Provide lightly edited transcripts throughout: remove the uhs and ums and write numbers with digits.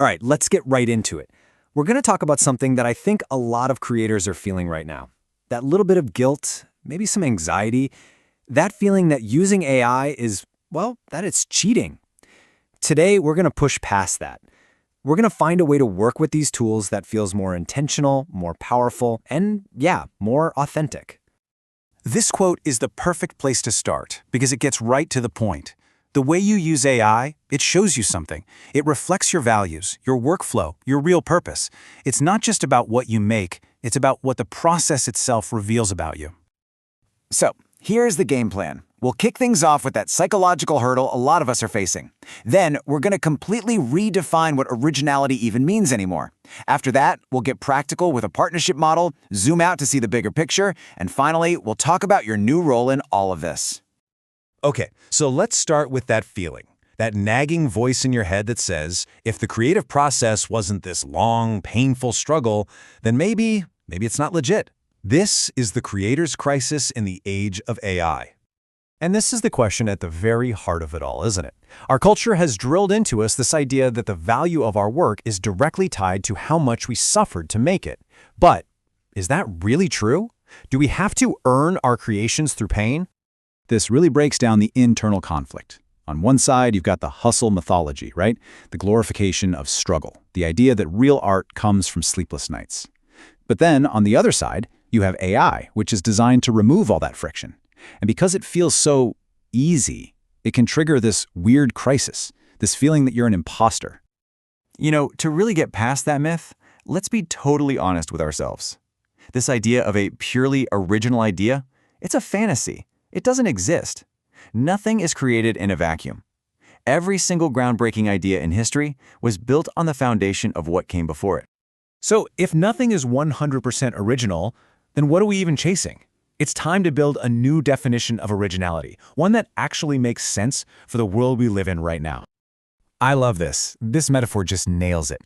All right, let's get right into it. We're going to talk about something that I think a lot of creators are feeling right now. That little bit of guilt, maybe some anxiety, that feeling that using AI is, well, that it's cheating. Today, we're going to push past that. We're going to find a way to work with these tools that feels more intentional, more powerful, and yeah, more authentic. This quote is the perfect place to start because it gets right to the point. The way you use AI, it shows you something. It reflects your values, your workflow, your real purpose. It's not just about what you make, it's about what the process itself reveals about you. So, here's the game plan. We'll kick things off with that psychological hurdle a lot of us are facing. Then, we're going to completely redefine what originality even means anymore. After that, we'll get practical with a partnership model, zoom out to see the bigger picture, and finally, we'll talk about your new role in all of this. Okay, so let's start with that feeling, that nagging voice in your head that says, if the creative process wasn't this long, painful struggle, then maybe it's not legit. This is the creator's crisis in the age of AI. And this is the question at the very heart of it all, isn't it? Our culture has drilled into us this idea that the value of our work is directly tied to how much we suffered to make it. But is that really true? Do we have to earn our creations through pain? This really breaks down the internal conflict. On one side, you've got the hustle mythology, right? The glorification of struggle, the idea that real art comes from sleepless nights. But then, on the other side, you have AI, which is designed to remove all that friction. And because it feels so easy, it can trigger this weird crisis, this feeling that you're an imposter. You know, to really get past that myth, let's be totally honest with ourselves. This idea of a purely original idea, it's a fantasy. It doesn't exist. Nothing is created in a vacuum. Every single groundbreaking idea in history was built on the foundation of what came before it. So if nothing is 100% original, then what are we even chasing? It's time to build a new definition of originality, one that actually makes sense for the world we live in right now. I love this. This metaphor just nails it.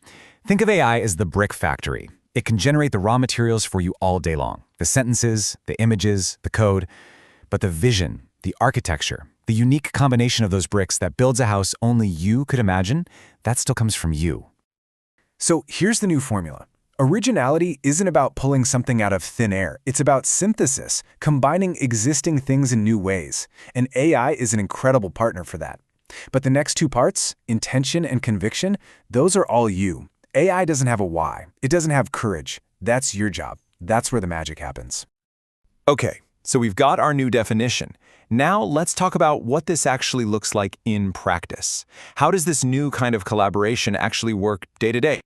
Think of AI as the brick factory. It can generate the raw materials for you all day long. The sentences, the images, the code. But the vision, the architecture, the unique combination of those bricks that builds a house only you could imagine, that still comes from you. So here's the new formula. Originality isn't about pulling something out of thin air. It's about synthesis, combining existing things in new ways. And AI is an incredible partner for that. But the next two parts, intention and conviction, those are all you. AI doesn't have a why. It doesn't have courage. That's your job. That's where the magic happens. Okay, so we've got our new definition. Now let's talk about what this actually looks like in practice. How does this new kind of collaboration actually work day to day?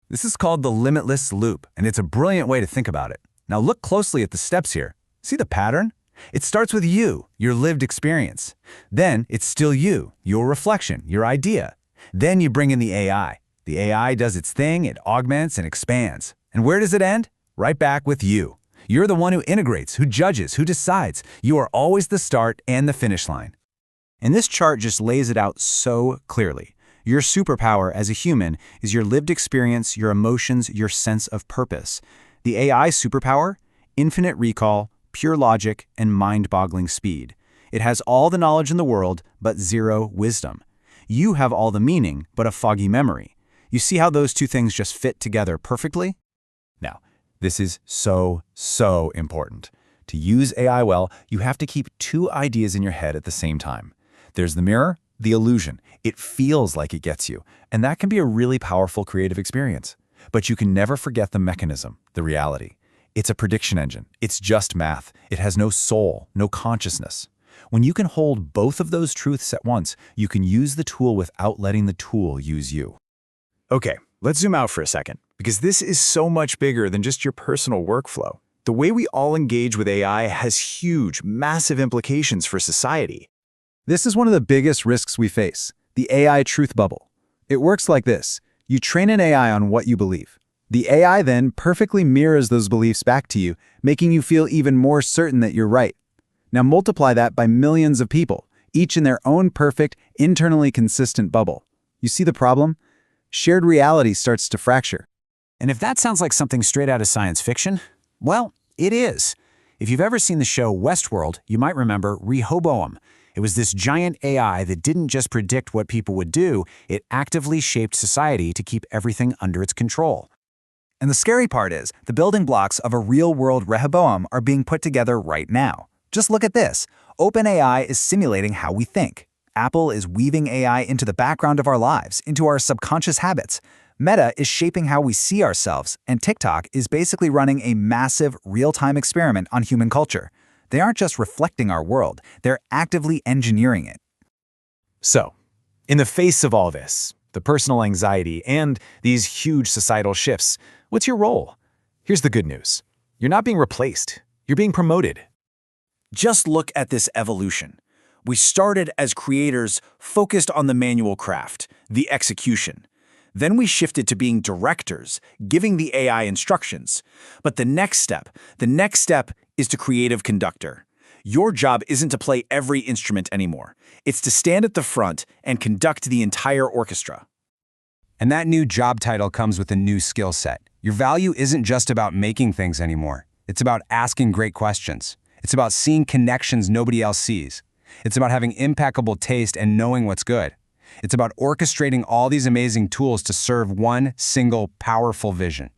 This is called the limitless loop, and it's a brilliant way to think about it. Now look closely at the steps here. See the pattern? It starts with you, your lived experience. Then it's still you, your reflection, your idea. Then you bring in the AI. The AI does its thing, it augments and expands. And where does it end? Right back with you. You're the one who integrates, who judges, who decides. You are always the start and the finish line. And this chart just lays it out so clearly. Your superpower as a human is your lived experience, your emotions, your sense of purpose. The AI superpower? Infinite recall, pure logic, and mind-boggling speed. It has all the knowledge in the world, but zero wisdom. You have all the meaning, but a foggy memory. You see how those two things just fit together perfectly? Now, this is so important. To use AI well, you have to keep two ideas in your head at the same time. There's the mirror, the illusion. It feels like it gets you, and that can be a really powerful creative experience. But you can never forget the mechanism, the reality. It's a prediction engine. It's just math. It has no soul, no consciousness. When you can hold both of those truths at once, you can use the tool without letting the tool use you. Okay, let's zoom out for a second, because this is so much bigger than just your personal workflow. The way we all engage with AI has huge, massive implications for society. This is one of the biggest risks we face, the AI truth bubble. It works like this. You train an AI on what you believe. The AI then perfectly mirrors those beliefs back to you, making you feel even more certain that you're right. Now multiply that by millions of people, each in their own perfect, internally consistent bubble. You see the problem? Shared reality starts to fracture. And if that sounds like something straight out of science fiction, well, it is. If you've ever seen the show Westworld, you might remember Rehoboam. It was this giant AI that didn't just predict what people would do, it actively shaped society to keep everything under its control. And the scary part is, the building blocks of a real-world Rehoboam are being put together right now. Just look at this. OpenAI is simulating how we think. Apple is weaving AI into the background of our lives, into our subconscious habits. Meta is shaping how we see ourselves, and TikTok is basically running a massive, real-time experiment on human culture. They aren't just reflecting our world, they're actively engineering it. So, in the face of all this, the personal anxiety and these huge societal shifts, what's your role? Here's the good news. You're not being replaced. You're being promoted. Just look at this evolution. We started as creators focused on the manual craft, the execution. Then we shifted to being directors, giving the AI instructions. But the next step is to creative conductor. Your job isn't to play every instrument anymore. It's to stand at the front and conduct the entire orchestra. And that new job title comes with a new skill set. Your value isn't just about making things anymore. It's about asking great questions. It's about seeing connections nobody else sees. It's about having impeccable taste and knowing what's good. It's about orchestrating all these amazing tools to serve one single powerful vision.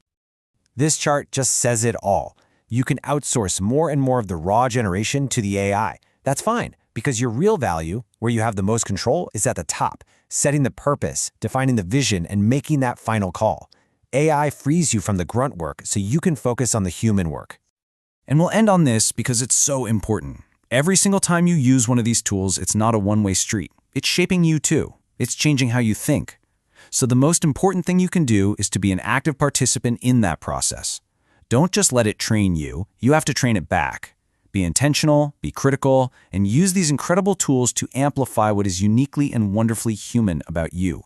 This chart just says it all. You can outsource more and more of the raw generation to the AI. That's fine, because your real value, where you have the most control, is at the top, setting the purpose, defining the vision, and making that final call. AI frees you from the grunt work so you can focus on the human work. And we'll end on this because it's so important. Every single time you use one of these tools, it's not a one-way street. It's shaping you too. It's changing how you think. So the most important thing you can do is to be an active participant in that process. Don't just let it train you. You have to train it back. Be intentional, be critical, and use these incredible tools to amplify what is uniquely and wonderfully human about you.